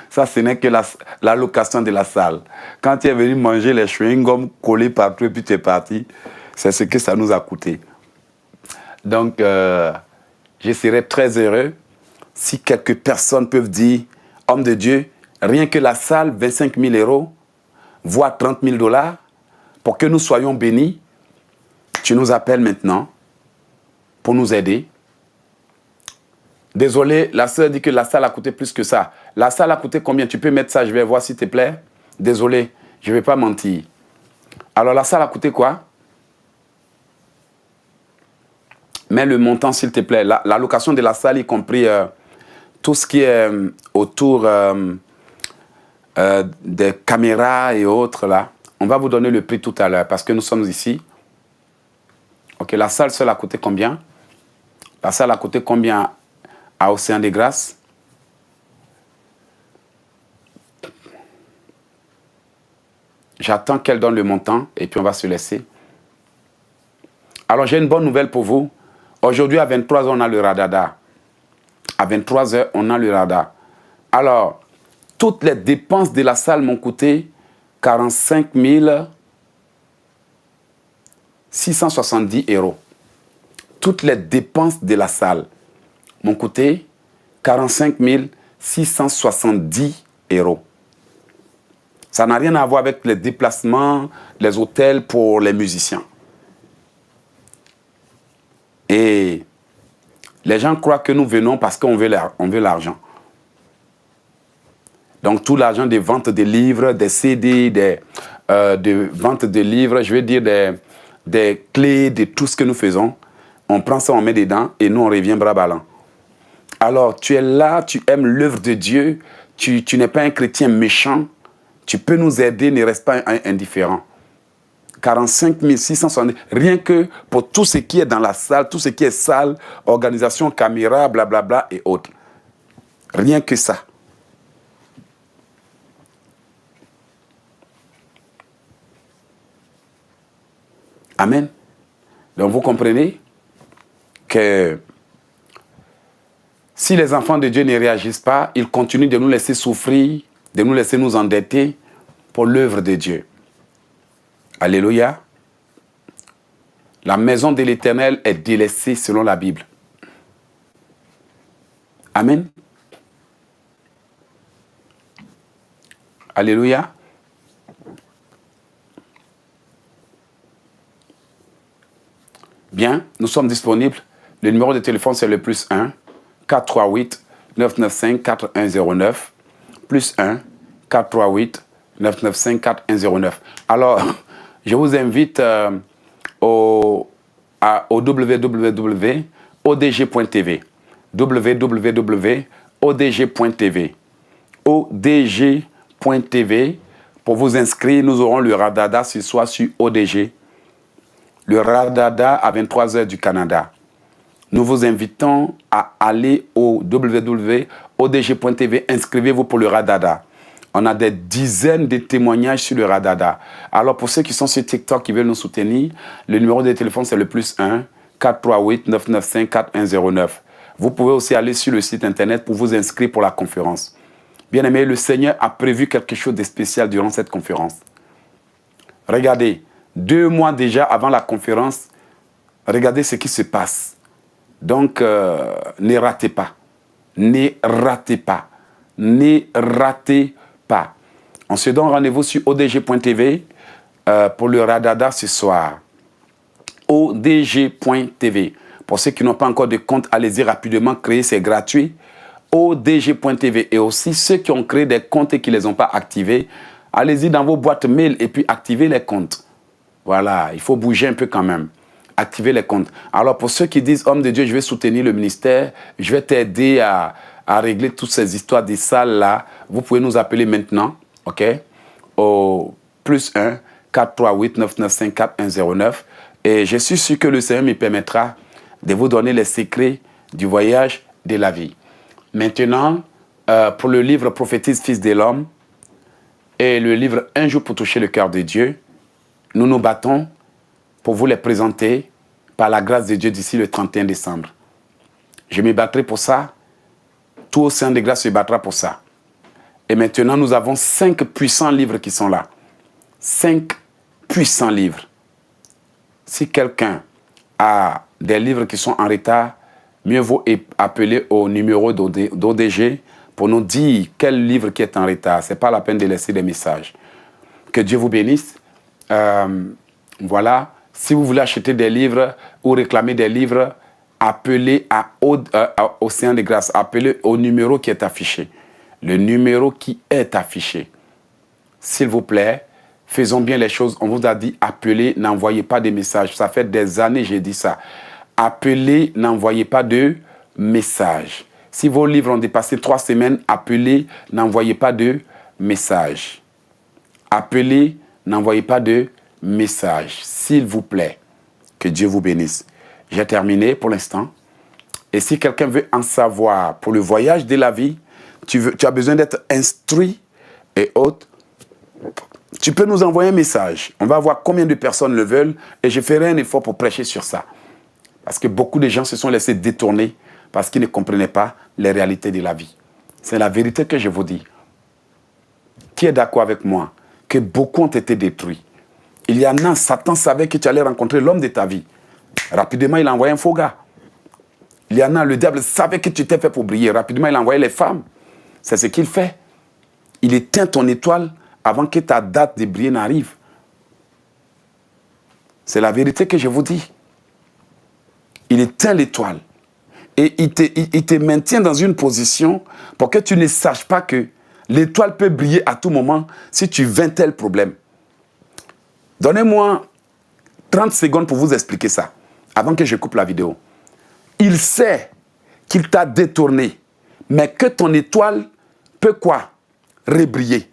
Ça, ce n'est que la location de la salle. Quand tu es venu manger les chewing-gums collés partout et puis tu es parti, c'est ce que ça nous a coûté. Donc, je serais très heureux si quelques personnes peuvent dire, homme de Dieu, rien que la salle, 25 000 €, voire 30 000 $, pour que nous soyons bénis, tu nous appelles maintenant pour nous aider. Désolé, la sœur dit que la salle a coûté plus que ça. La salle a coûté combien? Tu peux mettre ça, je vais voir s'il te plaît. Désolé, je ne vais pas mentir. Alors la salle a coûté quoi? Mets le montant s'il te plaît. La location de la salle, y compris tout ce qui est autour des caméras et autres là. On va vous donner le prix tout à l'heure parce que nous sommes ici. Ok, la salle seule a coûté combien? La salle a coûté combien à Océan des Grâces? J'attends qu'elle donne le montant et puis on va se laisser. Alors j'ai une bonne nouvelle pour vous. Aujourd'hui à 23h on a le Radada. À 23h on a le Radada. Alors, toutes les dépenses de la salle m'ont coûté 45 670 €. Toutes les dépenses de la salle m'ont coûté 45 670 €. Ça n'a rien à voir avec les déplacements, les hôtels pour les musiciens. Et les gens croient que nous venons parce qu'on veut l'argent. Donc tout l'argent des ventes de livres, des CD, de ventes de livres, je veux dire des clés, de tout ce que nous faisons, on prend ça, on met dedans et nous on revient bras ballants. Alors tu es là, tu aimes l'œuvre de Dieu, tu n'es pas un chrétien méchant, tu peux nous aider, ne reste pas indifférent. 45 670, rien que pour tout ce qui est dans la salle, tout ce qui est salle, organisation, caméra, blablabla et autres. Rien que ça. Amen. Donc vous comprenez que si les enfants de Dieu ne réagissent pas, ils continuent de nous laisser souffrir, de nous laisser nous endetter pour l'œuvre de Dieu. Alléluia. La maison de l'Éternel est délaissée selon la Bible. Amen. Alléluia. Bien, nous sommes disponibles. Le numéro de téléphone, c'est le +1 438 995 4109. +1 438 995 4109. Alors, je vous invite au www.odg.tv. www.odg.tv. odg.tv. Pour vous inscrire, nous aurons le Radada ce soir sur ODG. Le Radada à 23h du Canada. Nous vous invitons à aller au www.odg.tv. Inscrivez-vous pour le Radada. On a des dizaines de témoignages sur le Radada. Alors pour ceux qui sont sur TikTok qui veulent nous soutenir, le numéro de téléphone c'est le +1 438 995 4109. Vous pouvez aussi aller sur le site internet pour vous inscrire pour la conférence. Bien-aimés, le Seigneur a prévu quelque chose de spécial durant cette conférence. Regardez, 2 mois déjà avant la conférence, regardez ce qui se passe. Donc, ne ratez pas. Ne ratez pas. Ne ratez pas. On se donne rendez-vous sur odg.tv pour le Radada ce soir. odg.tv. Pour ceux qui n'ont pas encore de compte, allez-y rapidement créer, c'est gratuit. odg.tv. Et aussi ceux qui ont créé des comptes et qui ne les ont pas activés, allez-y dans vos boîtes mail et puis activez les comptes. Voilà, il faut bouger un peu quand même. Activez les comptes. Alors pour ceux qui disent, homme de Dieu, je vais soutenir le ministère, je vais t'aider à régler toutes ces histoires des salles là, vous pouvez nous appeler maintenant, ok, au +1 438 995 4109. Et je suis sûr que le Seigneur me permettra de vous donner les secrets du voyage de la vie. Maintenant, pour le livre Prophétise, Fils de l'homme et le livre Un jour pour toucher le cœur de Dieu, nous nous battons pour vous les présenter par la grâce de Dieu d'ici le 31 décembre. Je me battrai pour ça. Tout Océan de Grâce se battra pour ça. Et maintenant, nous avons 5 puissants livres qui sont là. 5 puissants livres. Si quelqu'un a des livres qui sont en retard, mieux vaut appeler au numéro d'ODG pour nous dire quel livre qui est en retard. Ce n'est pas la peine de laisser des messages. Que Dieu vous bénisse. Voilà. Si vous voulez acheter des livres ou réclamer des livres, appelez à Océan de Grâce. Appelez au numéro qui est affiché. Le numéro qui est affiché. S'il vous plaît, faisons bien les choses. On vous a dit appelez, n'envoyez pas de messages. Ça fait des années que j'ai dit ça. Appelez, n'envoyez pas de messages. Si vos livres ont dépassé 3 semaines, appelez, n'envoyez pas de messages. Appelez, n'envoyez pas de message, s'il vous plaît. Que Dieu vous bénisse. J'ai terminé pour l'instant. Et si quelqu'un veut en savoir pour le voyage de la vie, tu as besoin d'être instruit et autres, tu peux nous envoyer un message. On va voir combien de personnes le veulent et je ferai un effort pour prêcher sur ça. Parce que beaucoup de gens se sont laissés détourner parce qu'ils ne comprenaient pas les réalités de la vie. C'est la vérité que je vous dis. Qui est d'accord avec moi que beaucoup ont été détruits? Il y en a, Satan savait que tu allais rencontrer l'homme de ta vie. Rapidement, il a envoyé un faux gars. Il y en a, le diable savait que tu t'es fait pour briller. Rapidement, il a envoyé les femmes. C'est ce qu'il fait. Il éteint ton étoile avant que ta date de briller n'arrive. C'est la vérité que je vous dis. Il éteint l'étoile. Et il te maintient dans une position pour que tu ne saches pas que l'étoile peut briller à tout moment si tu vins tel problème. Donnez-moi 30 secondes pour vous expliquer ça, avant que je coupe la vidéo. Il sait qu'il t'a détourné, mais que ton étoile peut quoi? Rebriller.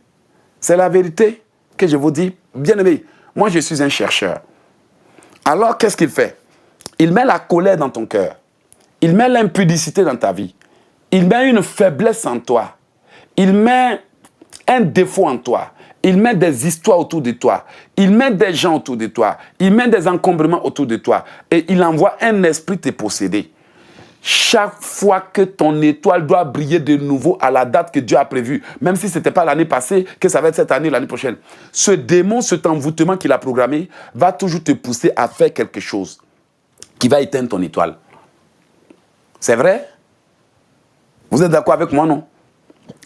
C'est la vérité que je vous dis. Bien aimé, moi je suis un chercheur. Alors qu'est-ce qu'il fait? Il met la colère dans ton cœur. Il met l'impudicité dans ta vie. Il met une faiblesse en toi. Il met un défaut en toi. Il met des histoires autour de toi. Il met des gens autour de toi. Il met des encombrements autour de toi. Et il envoie un esprit te posséder. Chaque fois que ton étoile doit briller de nouveau à la date que Dieu a prévue, même si ce n'était pas l'année passée, que ça va être cette année, l'année prochaine, ce démon, cet envoûtement qu'il a programmé, va toujours te pousser à faire quelque chose qui va éteindre ton étoile. C'est vrai? Vous êtes d'accord avec moi, non?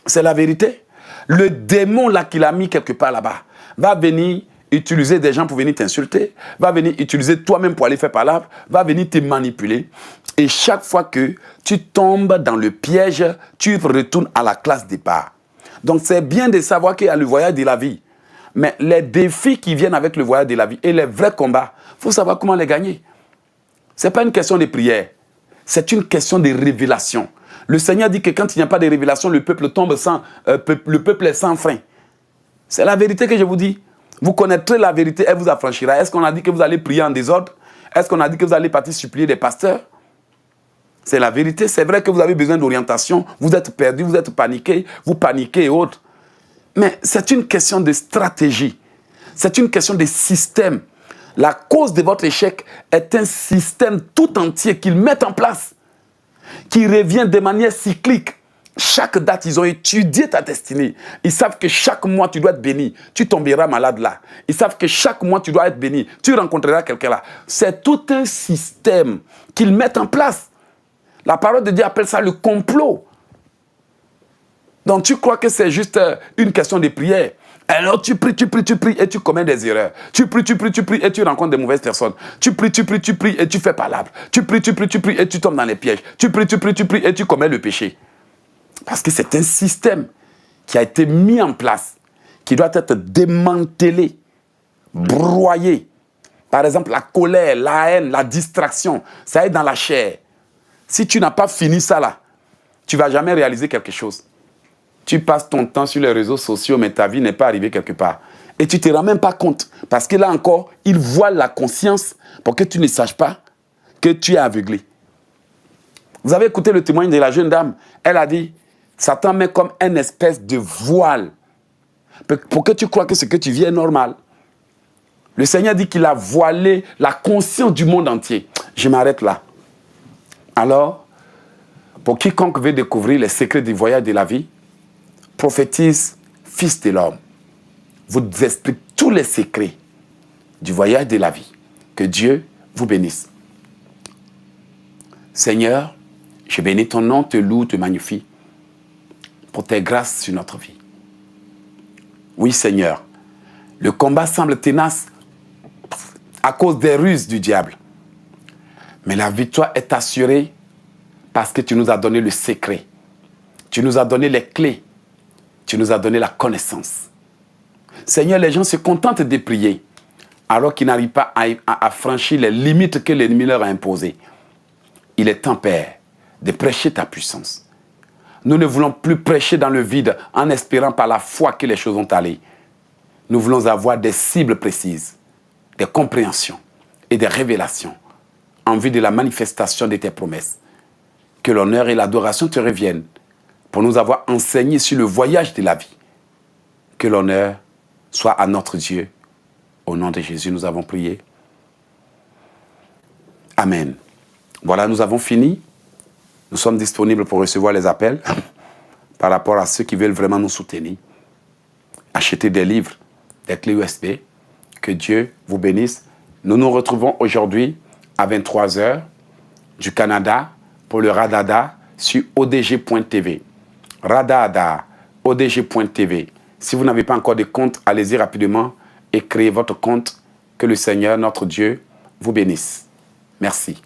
C'est la vérité. Le démon là qu'il a mis quelque part là-bas va venir utiliser des gens pour venir t'insulter, va venir utiliser toi-même pour aller faire palabre, va venir te manipuler. Et chaque fois que tu tombes dans le piège, tu retournes à la classe départ. Donc c'est bien de savoir qu'il y a le voyage de la vie. Mais les défis qui viennent avec le voyage de la vie et les vrais combats, il faut savoir comment les gagner. Ce n'est pas une question de prière, c'est une question de révélation. Le Seigneur dit que quand il n'y a pas de révélation, le peuple tombe le peuple est sans frein. C'est la vérité que je vous dis. Vous connaîtrez la vérité, elle vous affranchira. Est-ce qu'on a dit que vous allez prier en désordre? Est-ce qu'on a dit que vous allez partir supplier des pasteurs? C'est la vérité. C'est vrai que vous avez besoin d'orientation. Vous êtes perdu, vous êtes paniqué, vous paniquez et autres. Mais c'est une question de stratégie. C'est une question de système. La cause de votre échec est un système tout entier qu'ils mettent en place, qui revient de manière cyclique. Chaque date, ils ont étudié ta destinée. Ils savent que chaque mois, tu dois être béni. Tu tomberas malade là. Ils savent que chaque mois, tu dois être béni. Tu rencontreras quelqu'un là. C'est tout un système qu'ils mettent en place. La parole de Dieu appelle ça le complot. Donc tu crois que c'est juste une question de prière. Alors tu pries et tu commets des erreurs. Tu pries et tu rencontres des mauvaises personnes. Tu pries et tu fais palabre. Tu pries et tu tombes dans les pièges. Tu pries et tu commets le péché. Parce que c'est un système qui a été mis en place, qui doit être démantelé, broyé. Par exemple, la colère, la haine, la distraction, ça est dans la chair. Si tu n'as pas fini ça là, tu ne vas jamais réaliser quelque chose. Tu passes ton temps sur les réseaux sociaux, mais ta vie n'est pas arrivée quelque part. Et tu ne te rends même pas compte. Parce que là encore, il voile la conscience pour que tu ne saches pas que tu es aveuglé. Vous avez écouté le témoignage de la jeune dame. Elle a dit, Satan met comme une espèce de voile pour que tu crois que ce que tu vis est normal. Le Seigneur dit qu'il a voilé la conscience du monde entier. Je m'arrête là. Alors, pour quiconque veut découvrir les secrets du voyage de la vie, prophétise, fils de l'homme, vous explique tous les secrets du voyage de la vie. Que Dieu vous bénisse. Seigneur, je bénis ton nom, te loue, te magnifie pour tes grâces sur notre vie. Oui, Seigneur, le combat semble tenace à cause des ruses du diable. Mais la victoire est assurée parce que tu nous as donné le secret. Tu nous as donné les clés. Tu nous as donné la connaissance. Seigneur, les gens se contentent de prier alors qu'ils n'arrivent pas à franchir les limites que l'ennemi leur a imposées. Il est temps, Père, de prêcher ta puissance. Nous ne voulons plus prêcher dans le vide en espérant par la foi que les choses vont aller. Nous voulons avoir des cibles précises, des compréhensions et des révélations en vue de la manifestation de tes promesses. Que l'honneur et l'adoration te reviennent pour nous avoir enseigné sur le voyage de la vie. Que l'honneur soit à notre Dieu. Au nom de Jésus, nous avons prié. Amen. Voilà, nous avons fini. Nous sommes disponibles pour recevoir les appels par rapport à ceux qui veulent vraiment nous soutenir. Achetez des livres, des clés USB. Que Dieu vous bénisse. Nous nous retrouvons aujourd'hui à 23h du Canada pour le Radada sur odg.tv. Radada, odg.tv. Si vous n'avez pas encore de compte, allez-y rapidement et créez votre compte. Que le Seigneur, notre Dieu, vous bénisse. Merci.